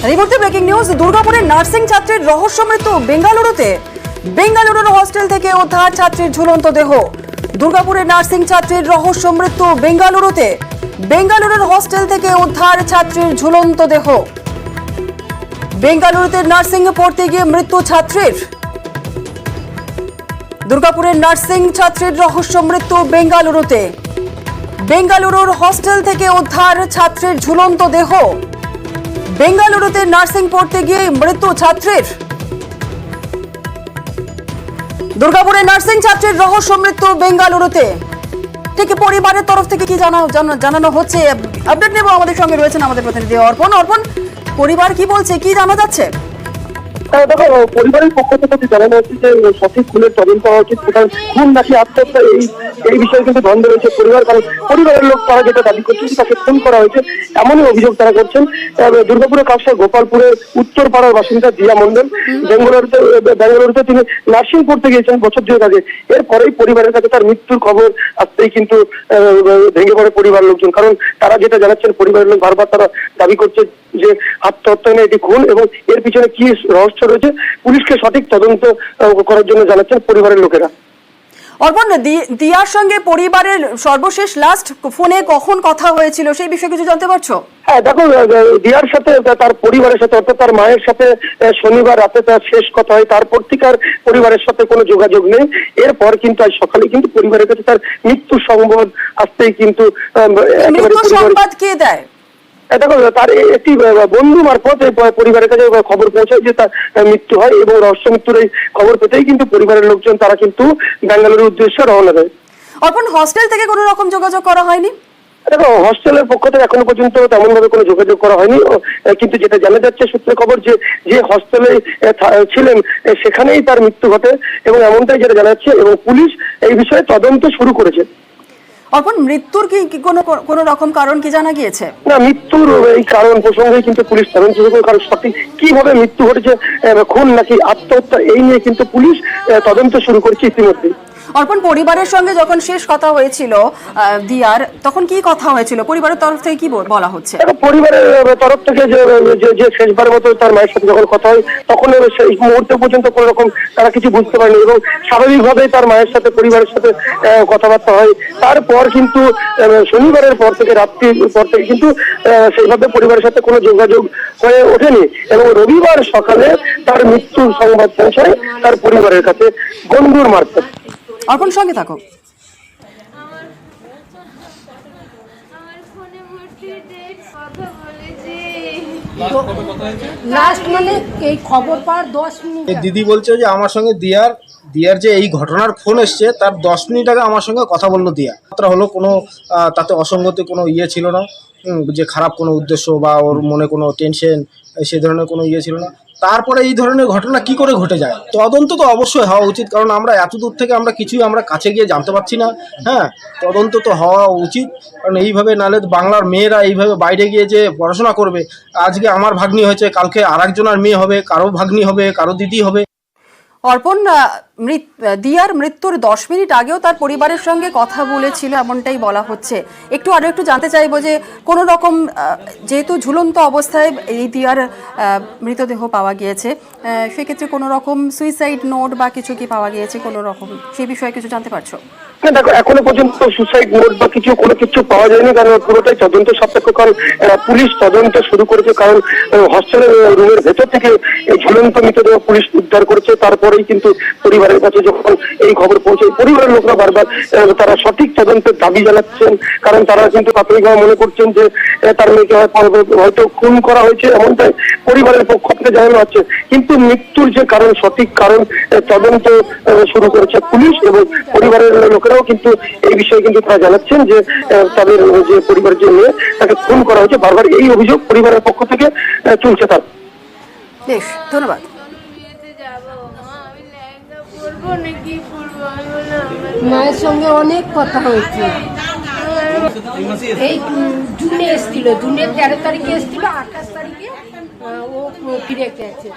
এই মুহূর্তে breaking news, দুর্গাপুরের নার্সিং ছাত্রীর রহস্য মৃত্যু বেঙ্গালুরুতে। বেঙ্গালুরুর হস্টেল থেকে উদ্ধার ছাত্রীর ঝুলন্ত দেহ। দুর্গাপুরের নার্সিং ছাত্রীর রহস্য মৃত্যু বেঙ্গালুরুতে। বেঙ্গালুরুর হস্টেল থেকে উদ্ধার ছাত্রীর ঝুলন্ত দেহ। বেঙ্গালুরুতে নার্সিং পড়তে গিয়ে মৃত্যু ছাত্রীর। দুর্গাপুরের নার্সিং ছাত্রীর রহস্য মৃত্যু বেঙ্গালুরুতে। বেঙ্গালুরুর হস্টেল থেকে উদ্ধার ছাত্রীর ঝুলন্ত দেহ। বেঙ্গালুরুতে নার্সিং পড়তে গিয়ে মৃত্যু ছাত্রীর। দুর্গাপুরের নার্সিং ছাত্রীর রহস্য মৃত্যু বেঙ্গালুরুতে। ঠিক পরিবারের তরফ থেকে কি জানানো হচ্ছে, আপডেট নেব। আমাদের সঙ্গে রয়েছেন আমাদের প্রতিনিধি অর্পণ। অর্পণ, পরিবার কি বলছে, কি জানা যাচ্ছে? দেখো, পরিবারের পক্ষ থেকে জানানো হচ্ছে যে সঠিক খুনের তদন্ত হওয়া উচিত। খুন নাকি আত্মহত্যা এই বিষয়ে কিন্তু দ্বন্দ্ব রয়েছে পরিবার, কারণ পরিবারের লোক তারা যেটা দাবি করছেন তাকে খুন করা হয়েছে এমনই অভিযোগ তারা করছেন। দুর্গাপুরের কাছে গোপালপুরের উত্তর পাড়ার বাসিন্দা দিয়া মন্ডল বেঙ্গালুরুতে তিনি নার্সিং পড়তে গিয়েছেন বছর দুয়েক আগে। এরপরেই পরিবারের কাছে তার মৃত্যুর খবর আসতেই কিন্তু ভেঙে পড়ে পরিবার লোকজন, কারণ তারা যেটা জানাচ্ছেন পরিবারের লোক বারবার তারা দাবি করছে যে আত্মহত্যা নয়, এটি খুন, এবং এর পিছনে কি রহস্য রয়েছে পুলিশকে সঠিক তদন্ত করার জন্য জানাচ্ছেন পরিবারের লোকেরা। অর্পণ, দিয়ার সঙ্গে পরিবারের সর্বশেষ লাস্ট ফোনে কখন কথা হয়েছিল সেই বিষয়ে কিছু জানতে পারছো? হ্যাঁ, দেখো, দিয়ার সাথে তার পরিবারের সাথে অর্থাৎ তার মায়ের সাথে শনিবার রাতে তার শেষ কথা হয়। তারপর থেকে আর পরিবারের সাথে কোনো যোগাযোগ নেই। এরপর কিন্তু আজ সকালে কিন্তু পরিবারের কাছে তার মৃত্যু সংবাদ আসতেই কিন্তু সংবাদ কে দেয়? দেখো, তার একটি বন্ধু মারফত পরিবারের কাছে খবর পৌঁছায় যে তার মৃত্যু হয়, এবং রহস্য মৃত্যুর এই খবর পেতেই কিন্তু পরিবারের লোকজন তারা কিন্তু বেঙ্গালুরুর উদ্দেশ্যে রওনা দেয়। অর্পণ, হস্টেল থেকে কোনো রকম যোগাযোগ করা হয়নি? দেখো, হস্টেলের পক্ষ থেকে এখনো পর্যন্ত তেমন ভাবে কোনো যোগাযোগ করা হয়নি, কিন্তু যেটা জানা যাচ্ছে সূত্রে খবর যে হস্টেলে ছিলেন সেখানেই তার মৃত্যু ঘটে, এবং এমনটাই যেটা জানা যাচ্ছে, এবং পুলিশ এই বিষয়ে তদন্ত শুরু করেছে। অর্পণ, মৃত্যুর কি কোনো রকম কারণ কি জানা গিয়েছে? না, মৃত্যুর এই কারণ প্রসঙ্গে কিন্তু পুলিশ তদন্ত শুরু করে, কারণ সঠিক কিভাবে মৃত্যু ঘটেছে, খুন নাকি আত্মহত্যা, এই নিয়ে কিন্তু পুলিশ তদন্ত শুরু করেছে ইতিমধ্যে। অর্পণ, পরিবারের সঙ্গে যখন শেষ কথা হয়েছিল দিয়ার, তখন কি কথা হয়েছিল? পরিবারের তরফ থেকে কি বলা হচ্ছে? পরিবারের তরফ থেকে যে শেষবার মতো তার মায়ের সাথে যখন কথা হয় তখন সেই মুহূর্তে পর্যন্ত কোনো রকম তারা কিছু বুঝতে পারেনি, এবং স্বাভাবিকভাবেই তার মায়ের সাথে পরিবারের সাথে কথাবার্তা হয়। তারপর কিন্তু শনিবারের পর থেকে রাত্রির পর থেকে কিন্তু সেইভাবে পরিবারের সাথে কোনো যোগাযোগ হয়ে ওঠেনি, এবং রবিবার সকালে তার মৃত্যুর সংবাদ পৌঁছায় তার পরিবারের কাছে বন্ধুর মারফত। অর্পণ, সঙ্গে থাকো। লাস্ট মানে এই খবর পাওয়ার 10 মিনিট দিদি বলছে যে আমার সঙ্গে দিয়ার যে এই ঘটনার ফোন এসছে তার 10 মিনিট আগে আমার সঙ্গে কথা বললো দিয়া। হলো কোনো তাতে অসঙ্গতি কোনো ছিল না, যে খারাপ কোনো উদ্দেশ্য বা ওর মনে কোনো টেনশন সে ধরনের কোনো ছিল না। তারপরে এই ধরনের ঘটনা কি করে ঘটে যায়? তদন্ত তো অবশ্যই হওয়া উচিত, কারণ আমরা এত দূর থেকে আমরা কিছুই আমরা কাছে গিয়ে জানতে পারছি না। হ্যাঁ, তদন্ত তো হওয়া উচিত, কারণ এইভাবে নালে বাংলার মেয়েরা এইভাবে বাইরে গিয়ে যে পড়াশোনা করবে, আজকে আমার ভাগ্নি হয়েছে, কালকে আরেকজনের মেয়ে হবে, কারো ভাগ্নি হবে, কারো দিদি হবে। অর্পণ, দিয়ার মৃত্যুর 10 মিনিট আগেও তার পরিবারের সঙ্গে কথা বলেছিল এমনটাই বলা হচ্ছে। আরো একটু জানতে চাইবো যে কোনো রকম, যেহেতু ঝুলন্ত অবস্থায় এই দিয়ার মৃতদেহ পাওয়া গিয়েছে, সেক্ষেত্রে কোনো রকম সুইসাইড নোট বা কিছু কি পাওয়া গিয়েছে কোনো রকম, সেই বিষয়ে কিছু জানতে পারছো? দেখো, এখনো পর্যন্ত সুসাইড নোট বা কোনো কিছু পাওয়া যায়নি, কারণ পুরোটাই তদন্ত সাপেক্ষ, কারণ পুলিশ তদন্ত শুরু করেছে, কারণ হস্টেলের রুমের ভেতর থেকে এই ঝুলন্ত মৃতদেহ পুলিশ উদ্ধার করেছে। তারপরেই কিন্তু পরিবারের কাছে যখন এই খবর পৌঁছে, পরিবারের লোকরা বারবার তারা সঠিক তদন্তের দাবি জানাচ্ছেন, কারণ তারা কিন্তু প্রাথমিকভাবে মনে করছেন যে তার মেয়েকে হয়তো খুন করা হয়েছে, এমনটাই পরিবারের পক্ষ থেকে জানানো হচ্ছে। কিন্তু মৃত্যুর যে কারণ, সঠিক কারণ তদন্ত শুরু করেছে পুলিশ, এবং পরিবারের লোকেরাও কিন্তু এই বিষয়ে কিন্তু তারা জানাচ্ছেন যে তাদের যে পরিবারের যে মেয়ে তাকে খুন করা হয়েছে। বারবার এই অভিযোগ পরিবারের পক্ষ থেকে চলছে। তার বেশ, ধন্যবাদ। মায়ের সঙ্গে অনেক কথা হয়েছে, এই জুনে এসেছিল, জুনের 13 তারিখে এসেছিল, 28 তারিখে ও ফিরে গেছে।